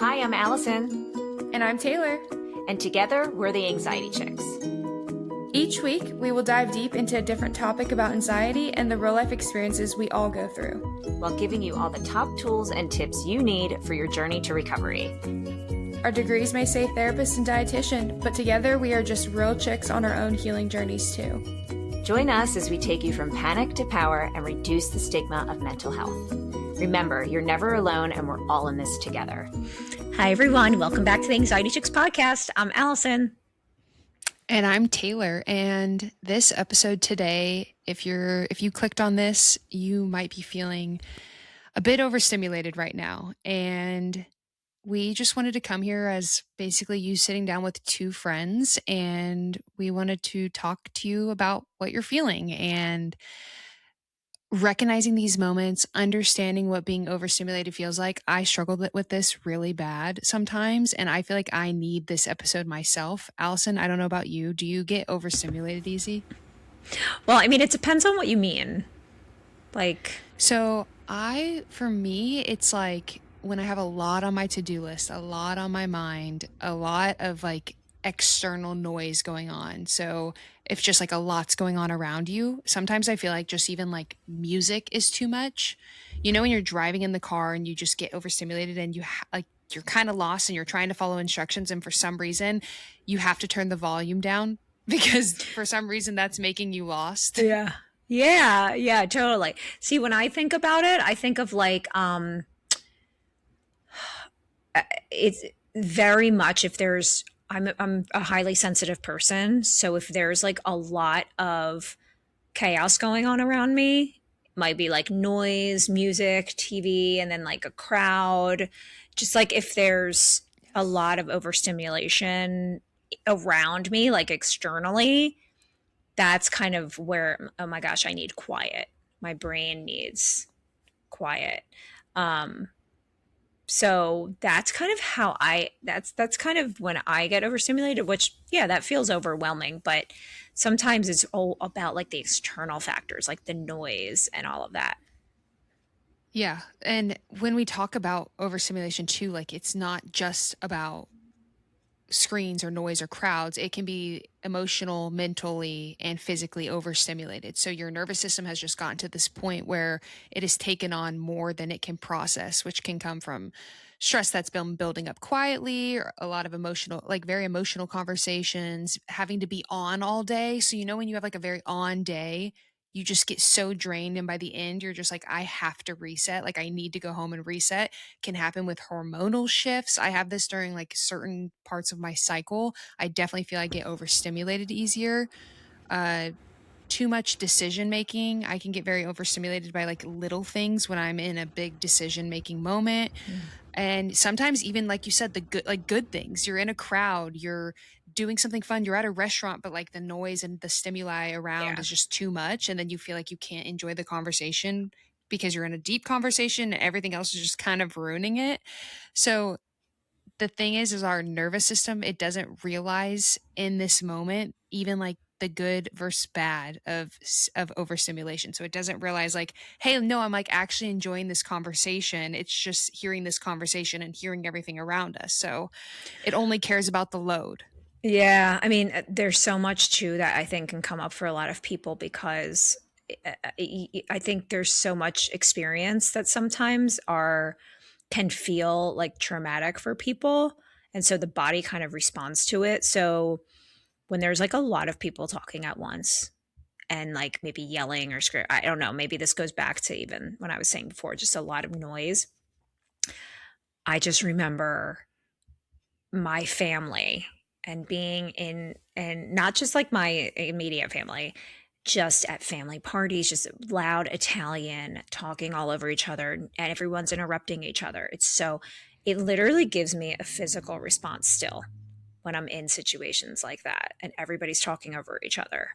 Hi, I'm Allison, And I'm Taylor. and together we're the Anxiety Chicks. Each week, we will dive deep into a different topic about anxiety and the real life experiences we all go through, while giving you all the top tools and tips you need for your journey to recovery. Our degrees may say therapist and dietitian, but together we are just real chicks on our own healing journeys too. Join us as we take you from panic to power and reduce the stigma of mental health. Remember, you're never alone and we're all in this together. Hi, everyone. Welcome back to the Anxiety Chicks podcast. I'm Allison. And I'm Taylor. And this episode today, if you clicked on this, you might be feeling a bit overstimulated right now. And we just wanted to come here as basically you sitting down with two friends, and we wanted to talk to you about what you're feeling and recognizing these moments, understanding what being overstimulated feels like. I struggled with this really bad sometimes, and I feel like I need this episode myself. Allison, I don't know about you. Do you get overstimulated easy? Well, I mean, it depends on what you mean. So for me, it's like when I have a lot on my to-do list, a lot on my mind, a lot of like external noise going on. So if just like a lot's going on around you, sometimes I feel like just even like music is too much. You know, when you're driving in the car and you just get overstimulated and you're kind of lost and you're trying to follow instructions, and for some reason you have to turn the volume down because for some reason that's making you lost. Yeah, totally. See, when I think about it, I think of like, it's very much if there's, I'm a highly sensitive person. So if there's like a lot of chaos going on around me, it might be like noise, music, TV, and then like a crowd, just like if there's a lot of overstimulation around me, like externally, that's kind of where, oh my gosh, I need quiet. My brain needs quiet. So that's kind of how that's kind of when I get overstimulated, which, yeah, that feels overwhelming, but sometimes it's all about like the external factors, like the noise and all of that. Yeah. And when we talk about overstimulation too, like it's not just about screens or noise or crowds. It can be emotional, mentally, and physically overstimulated. So your nervous system has just gotten to this point where it has taken on more than it can process, which can come from stress that's been building up quietly, or a lot of emotional, like very emotional conversations, having to be on all day. So, you know, when you have like a very on day, you just get so drained. And by the end, you're just like, I have to reset. Like, I need to go home and reset. Can happen with hormonal shifts. I have this during like certain parts of my cycle. I definitely feel I get overstimulated easier. Too much decision making. I can get very overstimulated by like little things when I'm in a big decision making moment. And sometimes even like you said, the good things. You're in a crowd, you're doing something fun, you're at a restaurant, but like the noise and the stimuli around is just too much. And then you feel like you can't enjoy the conversation because you're in a deep conversation and everything else is just kind of ruining it. So the thing is our nervous system, it doesn't realize in this moment, even like the good versus bad of overstimulation. So it doesn't realize like, hey, no, I'm like actually enjoying this conversation. It's just hearing this conversation and hearing everything around us. So it only cares about the load. Yeah. I mean, there's so much too that I think can come up for a lot of people because I think there's so much experience that sometimes can feel like traumatic for people. And so the body kind of responds to it. So when there's like a lot of people talking at once and like maybe yelling or screaming, I don't know, maybe this goes back to even when I was saying before, just a lot of noise. I just remember my family and being in, and not just like my immediate family, just at family parties, just loud Italian talking all over each other and everyone's interrupting each other. It literally gives me a physical response still when I'm in situations like that and everybody's talking over each other.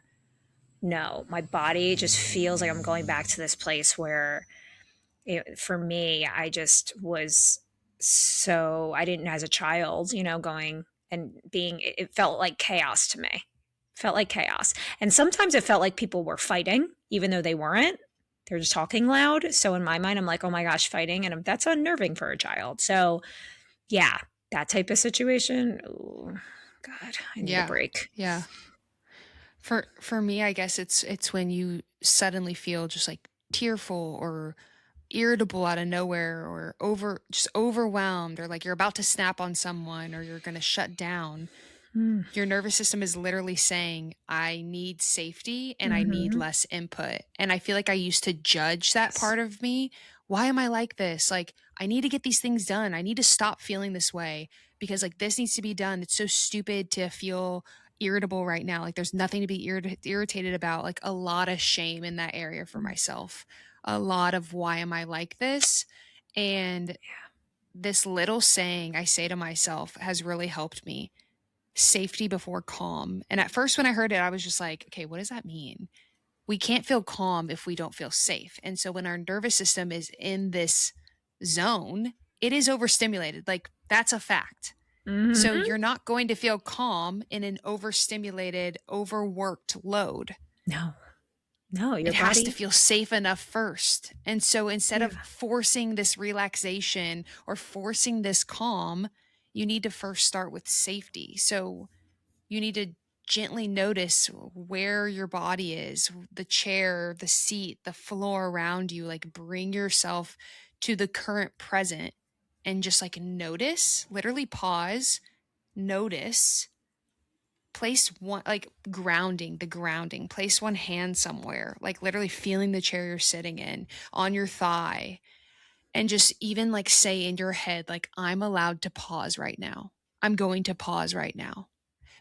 No, my body just feels like I'm going back to this place where for me, I just was I didn't, as a child, going and being, it felt like chaos to me. Felt like chaos. And sometimes it felt like people were fighting, even though they weren't. They're just talking loud. So in my mind, I'm like, oh my gosh, fighting. And that's unnerving for a child. So Yeah, that type of situation. Ooh, God, I need a Yeah. break. Yeah. For me, I guess it's when you suddenly feel just like tearful or irritable out of nowhere, or just overwhelmed, or like you're about to snap on someone, or you're going to shut down. Mm. Your nervous system is literally saying, I need safety and I need Mm-hmm. less input. And I feel like I used to judge that part of me. Why am I like this? Like, I need to get these things done. I need to stop feeling this way because, like, this needs to be done. It's so stupid to feel irritable right now. Like, there's nothing to be irritated about. Like, a lot of shame in that area for myself. A lot of why am I like this? And this little saying I say to myself has really helped me: safety before calm. And at first, when I heard it, I was just like, okay, what does that mean? We can't feel calm if we don't feel safe. And so when our nervous system is in this zone, it is overstimulated. Like, that's a fact. So Mm-hmm. you're not going to feel calm in an overstimulated, overworked load. No, no, your It has to body. feel safe enough first. And so instead of Yeah. forcing this relaxation or forcing this calm, you need to first start with safety. So you need to gently notice where your body is, the chair, the seat, the floor around you. Like, bring yourself to the current present and just like notice, literally pause, notice, place one, like grounding, the grounding, place one hand somewhere, like literally feeling the chair you're sitting in on your thigh. And just even like say in your head, like, I'm allowed to pause right now. I'm going to pause right now,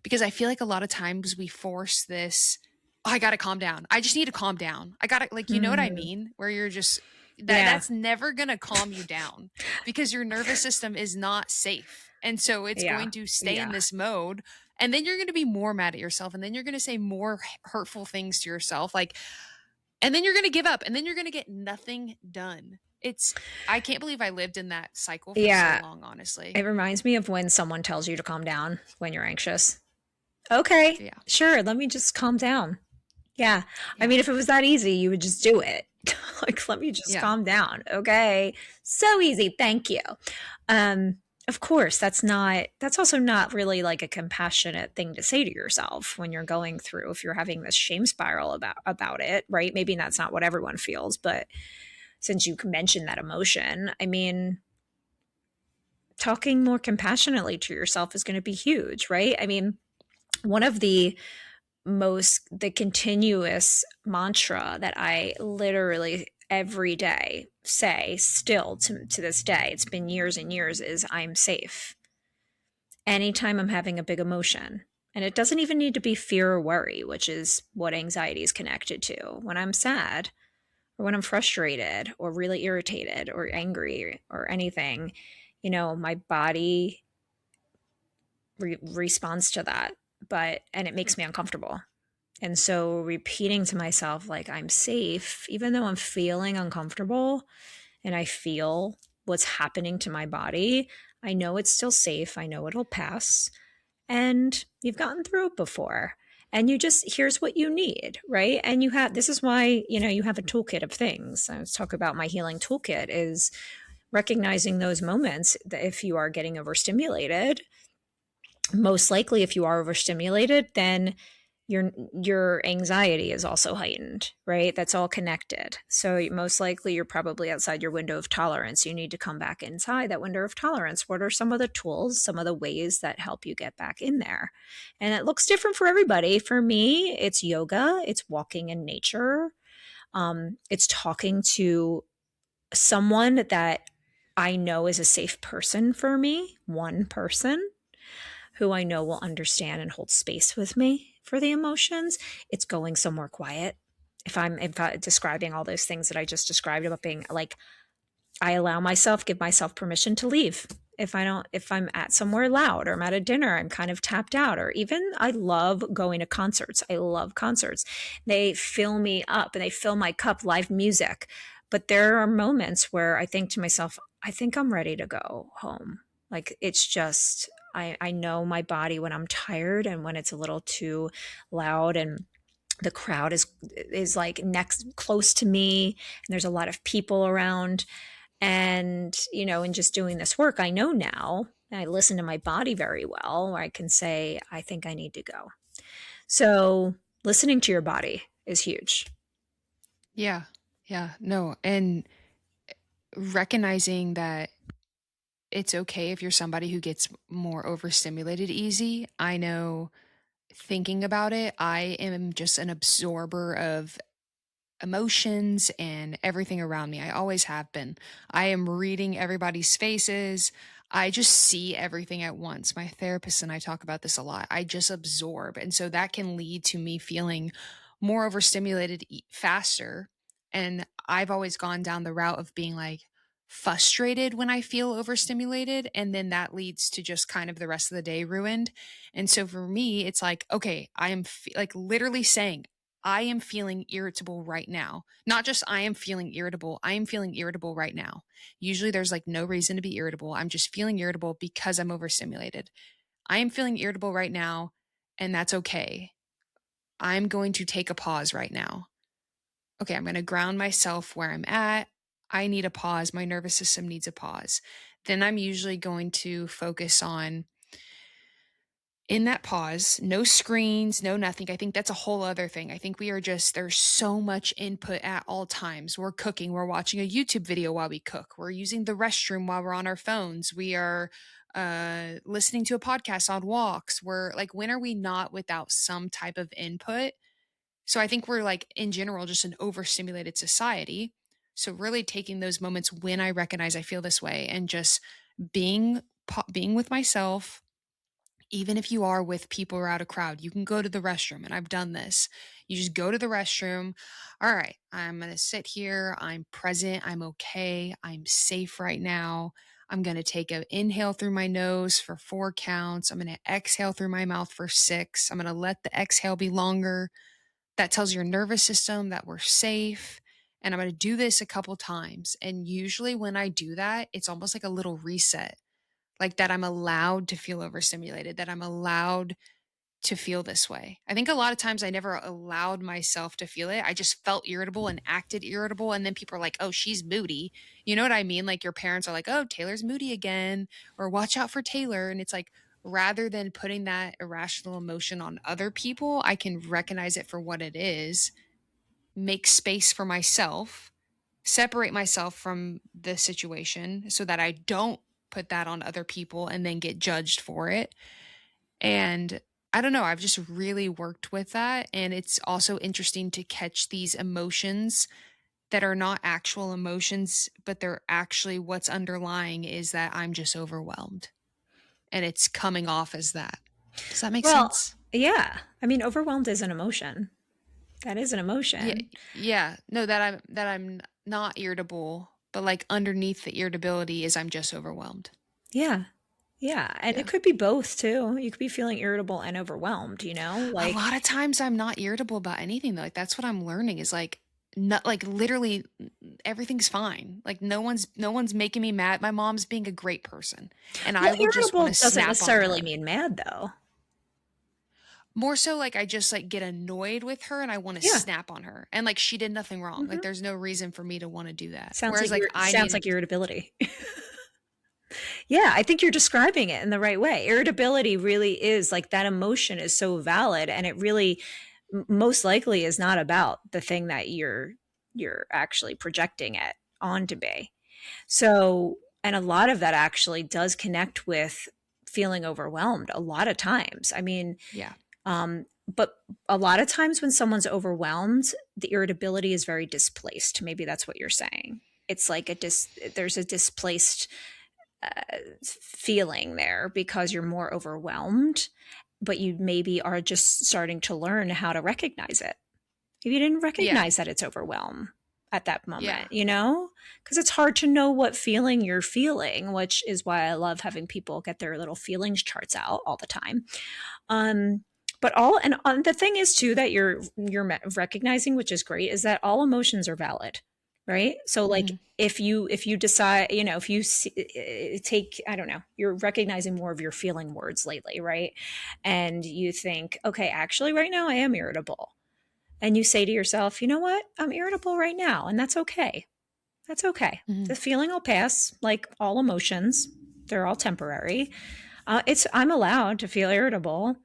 because I feel like a lot of times we force this, "Oh, I got to calm down. I just need to calm down. I got to," like, you know what I Mm. mean? Where you're just, Yeah. that's never going to calm you down because your nervous system is not safe. And so it's Yeah. going to stay in Yeah. this mode. And then you're going to be more mad at yourself. And then you're going to say more hurtful things to yourself. Like, and then you're going to give up, and then you're going to get nothing done. I can't believe I lived in that cycle for so Yeah. long, honestly. It reminds me of when someone tells you to calm down when you're anxious. Okay, Yeah. sure, let me just calm down. Yeah. I Yeah. mean, if it was that easy, you would just do it. Like, let me just Yeah. calm down. Okay. So easy. Thank you. Um, of course, that's also not really like a compassionate thing to say to yourself when you're going through, if you're having this shame spiral about it, right? Maybe that's not what everyone feels, but since you mentioned that emotion, I mean, talking more compassionately to yourself is going to be huge, right? I mean, one of the continuous mantra that I literally every day say still to this day, it's been years and years, is I'm safe. Anytime I'm having a big emotion, and it doesn't even need to be fear or worry, which is what anxiety is connected to. When I'm sad, or when I'm frustrated, or really irritated, or angry, or anything, my body responds to that, and it makes me uncomfortable. And so repeating to myself, like, I'm safe, even though I'm feeling uncomfortable and I feel what's happening to my body, I know it's still safe. I know it'll pass. And you've gotten through it before. And here's what you need, right? And this is why, you have a toolkit of things. Let's talk about my healing toolkit is recognizing those moments that if you are getting overstimulated, most likely if you are overstimulated, then your anxiety is also heightened, right? That's all connected. So most likely you're probably outside your window of tolerance. You need to come back inside that window of tolerance. What are some of the tools, some of the ways that help you get back in there? And it looks different for everybody. For me, it's yoga, it's walking in nature, it's talking to someone that I know is a safe person for me, one person who I know will understand and hold space with me for the emotions. It's going somewhere quiet. If I'm describing all those things that I just described about being like, I give myself permission to leave. If I'm at somewhere loud, or I'm at a dinner, I'm kind of tapped out, or even I love going to concerts. I love concerts. They fill me up and they fill my cup, live music. But there are moments where I think to myself, I think I'm ready to go home. Like, it's just, I know my body when I'm tired and when it's a little too loud and the crowd is like next close to me and there's a lot of people around. And, in just doing this work, I know now, I listen to my body very well, where I can say, I think I need to go. So listening to your body is huge. Yeah. Yeah. No. And recognizing that it's okay if you're somebody who gets more overstimulated easy. I know thinking about it, I am just an absorber of emotions and everything around me. I always have been. I am reading everybody's faces. I just see everything at once. My therapist and I talk about this a lot. I just absorb. And so that can lead to me feeling more overstimulated faster. And I've always gone down the route of being like frustrated when I feel overstimulated. And then that leads to just kind of the rest of the day ruined. And so for me, it's like, okay, I am like literally saying, I am feeling irritable right now. Not just I am feeling irritable, I am feeling irritable right now. Usually there's like no reason to be irritable. I'm just feeling irritable because I'm overstimulated. I am feeling irritable right now, and that's okay. I'm going to take a pause right now. Okay, I'm going to ground myself where I'm at. I need a pause. My nervous system needs a pause. Then I'm usually going to focus on in that pause, no screens, no nothing. I think that's a whole other thing. I think we are just, there's so much input at all times. We're cooking, we're watching a YouTube video while we cook, we're using the restroom while we're on our phones, we are listening to a podcast on walks. We're like, when are we not without some type of input? So I think we're like, in general, just an overstimulated society. So really taking those moments when I recognize I feel this way and just being being with myself, even if you are with people or out a crowd, you can go to the restroom. And I've done this. You just go to the restroom. All right, I'm going to sit here. I'm present. I'm okay. I'm safe right now. I'm going to take an inhale through my nose for 4 counts. I'm going to exhale through my mouth for 6. I'm going to let the exhale be longer. That tells your nervous system that we're safe. And I'm going to do this a couple times. And usually when I do that, it's almost like a little reset, like that I'm allowed to feel overstimulated, that I'm allowed to feel this way. I think a lot of times I never allowed myself to feel it. I just felt irritable and acted irritable. And then people are like, oh, she's moody. You know what I mean? Like your parents are like, oh, Taylor's moody again, or watch out for Taylor. And it's like, rather than putting that irrational emotion on other people, I can recognize it for what it is, make space for myself, separate myself from the situation so that I don't put that on other people and then get judged for it. And I don't know, I've just really worked with that. And it's also interesting to catch these emotions that are not actual emotions, but they're actually what's underlying is that I'm just overwhelmed and it's coming off as that. Does that make Well, sense? yeah. I mean, overwhelmed is an emotion. That is an Yeah, emotion. yeah. No, that I'm not irritable, but like underneath the irritability is I'm just overwhelmed. Yeah. Yeah. And it Yeah. could be both too. You could be feeling irritable and overwhelmed, A like, lot of times I'm not irritable about anything though. Like that's what I'm learning is like not like literally everything's fine. Like no one's making me mad. My mom's being a great person and I well, will just want irritable to doesn't snap on necessarily her. mean mad though. More so like I just like get annoyed with her and I want to Yeah. snap on her. And like she did nothing wrong. Like Hmm. there's no reason for me to want to do that. Sounds Whereas like like I sounds need like irritability. Yeah, I think you're describing it in the right way. Irritability really is like that emotion is so valid, and it really most likely is not about the thing that you're actually projecting it onto be. So, and a lot of that actually does connect with feeling overwhelmed a lot of times. I mean, yeah. but a lot of times when someone's overwhelmed, the irritability is very displaced. Maybe that's what you're saying. It's like there's a displaced feeling there because you're more overwhelmed, but you maybe are just starting to learn how to recognize it. If you didn't Yeah. recognize that it's overwhelm at that Yeah. moment, because it's hard to know what feeling you're feeling, which is why I love having people get their little feelings charts out all the time. Um, but all and the thing is too that you're recognizing, which is great, is that all emotions are valid, right? So like Mhm. if you decide, if you take, I don't know, you're recognizing more of your feeling words lately, right? And you think, okay, actually right now I am irritable. And you say to yourself, you know what? I'm irritable right now, and that's okay. That's okay. Mhm. The feeling will pass, like all emotions. They're all temporary. I'm allowed to feel irritable,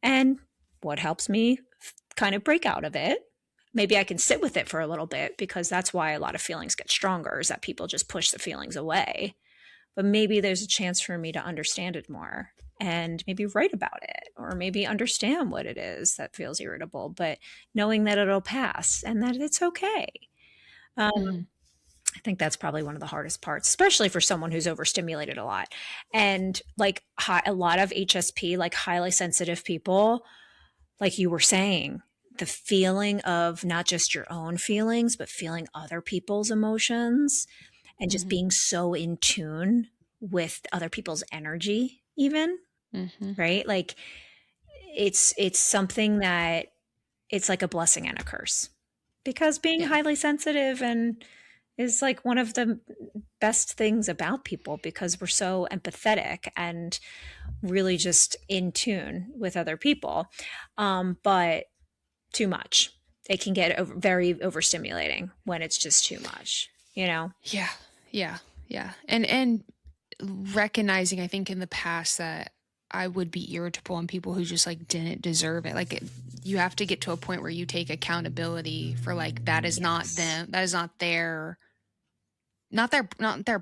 and what helps me kind of break out of it. Maybe I can sit with it for a little bit, because that's why a lot of feelings get stronger, is that people just push the feelings away. But maybe there's a chance for me to understand it more and maybe write about it, or maybe understand what it is that feels irritable, but knowing that it'll pass and that it's okay. Um, Mhm. I think that's probably one of the hardest parts, especially for someone who's overstimulated a lot. And like a lot of HSP, like highly sensitive people, like you were saying, the feeling of not just your own feelings, but feeling other people's emotions, and just Mhm. being so in tune with other people's energy, even, Mhm. right? Like it's something that, it's like a blessing and a curse, because being Yeah. highly sensitive and is like one of the best things about people, because we're so empathetic and really just in tune with other people. But too much, it can get very overstimulating when it's just too much, you know? Yeah. Yeah. Yeah. And recognizing, I think in the past that I would be irritable on people who just like didn't deserve it. Like you have to get to a point where you take accountability for like that is not Yes. them. That is not their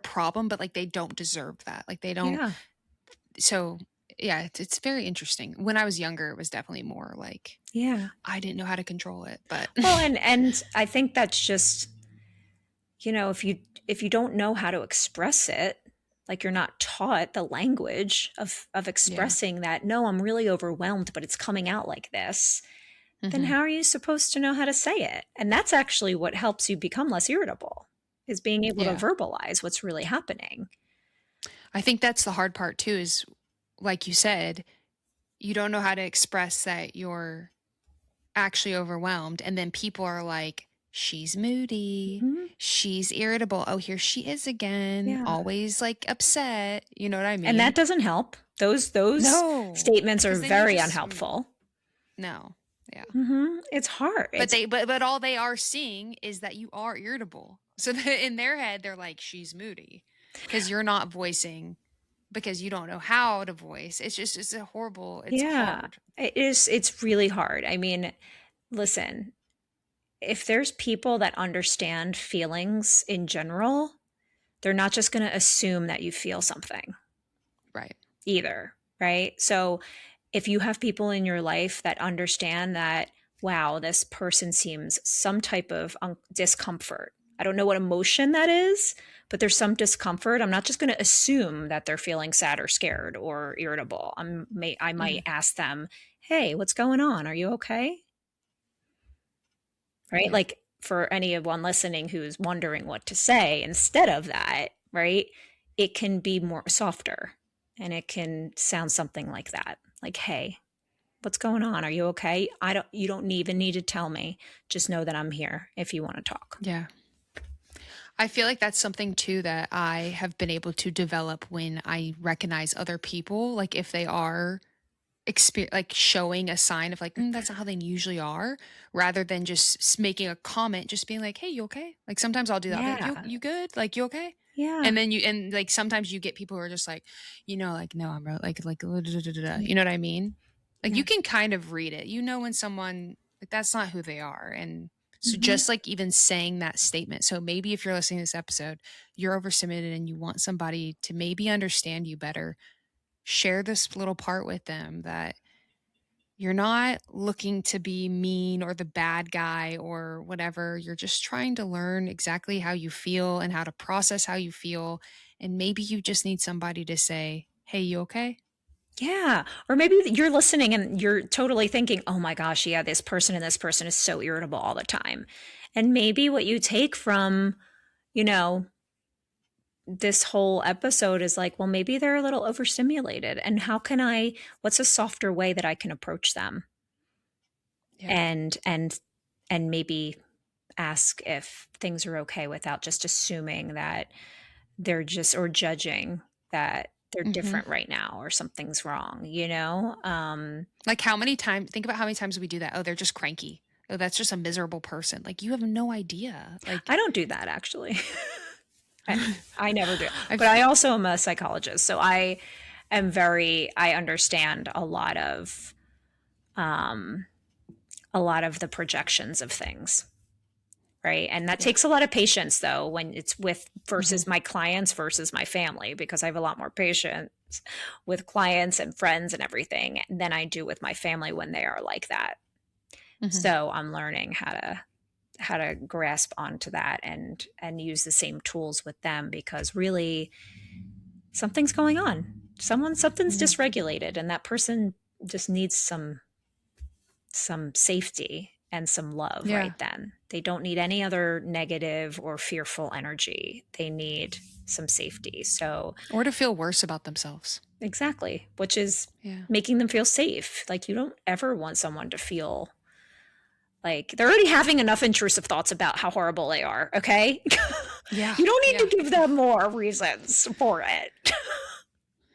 problem, but like they don't deserve that. Like they don't. Yeah. So yeah, it's very interesting. When I was younger, it was definitely more like Yeah. I didn't know how to control it, but Well, and I think that's just, if you don't know how to express it, like you're not taught the language of yeah. expressing that, no, I'm really overwhelmed, but it's coming out like this, then Hmm. how are you supposed to know how to say it? And that's actually what helps you become less irritable, is being able to Yeah. verbalize what's really happening. I think that's the hard part too, is like you said, you don't know how to express that you're actually overwhelmed. And then people are like, she's moody. Mhm. She's irritable. Oh, here she is again. Yeah. Always like upset. You know what I And mean? that doesn't help. Those No. statements are Because then you very just, unhelpful. no. Yeah. It's hard. But but all they are seeing is that you are irritable. So in their head, they're like, she's moody because you're not voicing because you don't know how to voice. It's a horrible, it's Yeah, hard. it is. It's really hard. I mean, listen, if there's people that understand feelings in general, they're not just going to assume that you feel something Right. either, right? So if you have people in your life that understand that, wow, this person seems some type of discomfort. I don't know what emotion that is, but there's some discomfort. I'm not just going to assume that they're feeling sad or scared or irritable. I Mhm. might ask them, "Hey, what's going on? Are you okay?" Right? Yeah. Like, for anyone listening who's wondering what to say instead of that, right? It can be more softer, and it can sound something like that. Like, "Hey, what's going on? Are you okay? You don't even need to tell me. Just know that I'm here if you want to talk." Yeah. I feel like that's something too that I have been able to develop when I recognize other people, like if they are like showing a sign of like that's not how they usually are, rather than just making a comment, just being like, hey, you okay? Like sometimes I'll do that. I'll be like, Yeah. you good? Like you okay? Yeah. And then and like sometimes you get people who are just like, like no, I'm like you know what I mean? Like Yeah. you can kind of read it. You know when someone like that's not who they are. And so Mhm. just like even saying that statement. So maybe if you're listening to this episode, you're overstimulated and you want somebody to maybe understand you better, share this little part with them that you're not looking to be mean or the bad guy or whatever. You're just trying to learn exactly how you feel and how to process how you feel. And maybe you just need somebody to say, hey, you okay? Yeah. Or maybe you're listening and you're totally thinking, "Oh my gosh, yeah, this person and this person is so irritable all the time." And maybe what you take from, you know, this whole episode is like, well, maybe they're a little overstimulated. And what's a softer way that I can approach them? Yeah. And maybe ask if things are okay without just assuming that or judging that they're Hmm. different right now or something's wrong, you know? Like how many times, think about how many times we do that. Oh, they're just cranky. oh, that's just a miserable person. Like, you have no idea. Like, I don't do that actually. I never do. I've, But I also am a psychologist, so I understand um a lot of the projections of things, right? And that takes a lot of patience though when it's with versus my clients versus my family, because I have a lot more patience with clients and friends and everything than I do with my family when they are like that. So I'm learning how to grasp onto that and use the same tools with them, because really something's going on. Something's dysregulated, and that person just needs some safety and some love right then. They don't need any other negative or fearful energy. They need some safety. So, or to feel worse about themselves. Exactly, which is making them feel safe. Like, you don't ever want someone to feel like they're already having enough intrusive thoughts about how horrible they are, okay? Yeah. You don't need to give them more reasons for it.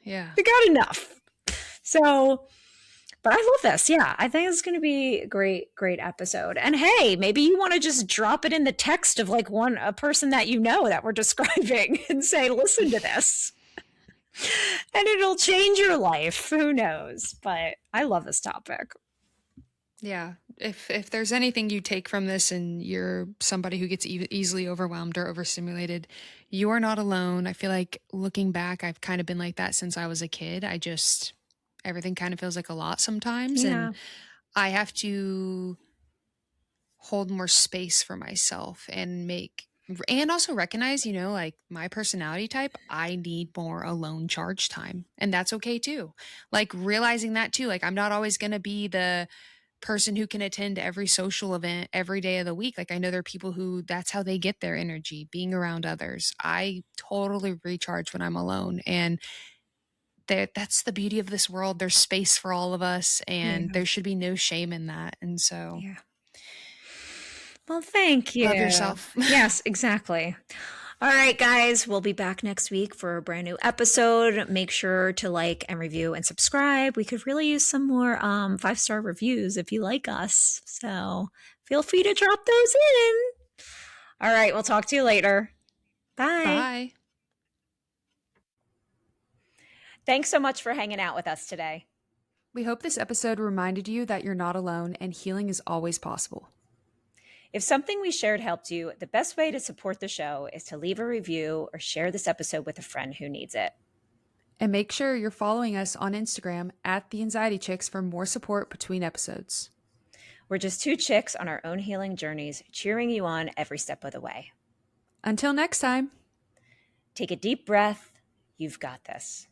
Yeah. They got enough. So, but I love this. Yeah, I think it's going to be a great episode. And hey, maybe you want to just drop it in the text of like a person that you know that we're describing and say, listen to this. And it'll change your life. Who knows? But I love this topic. Yeah. If there's anything you take from this and you're somebody who gets easily overwhelmed or overstimulated, you are not alone. I feel like looking back, I've kind of been like that since I was a kid. Everything kind of feels like a lot sometimes. Yeah. And I have to hold more space for myself and also recognize, like my personality type, I need more alone charge time. And that's okay too. Like realizing that too, like I'm not always going to be the person who can attend every social event every day of the week. Like I know there are people who that's how they get their energy, being around others. I totally recharge when I'm alone, and that's the beauty of this world. There's space for all of us, and there should be no shame in that. And so well, thank you. Love yourself. Yes, exactly. All right, guys, we'll be back next week for a brand new episode. Make sure to like and review and subscribe. We could really use some more 5-star reviews if you like us. So feel free to drop those in. All right, we'll talk to you later. Bye. Bye. Thanks so much for hanging out with us today. We hope this episode reminded you that you're not alone and healing is always possible. If something we shared helped you, the best way to support the show is to leave a review or share this episode with a friend who needs it. And make sure you're following us on Instagram at The Anxiety Chicks for more support between episodes. We're just two chicks on our own healing journeys, cheering you on every step of the way. Until next time. Take a deep breath. You've got this.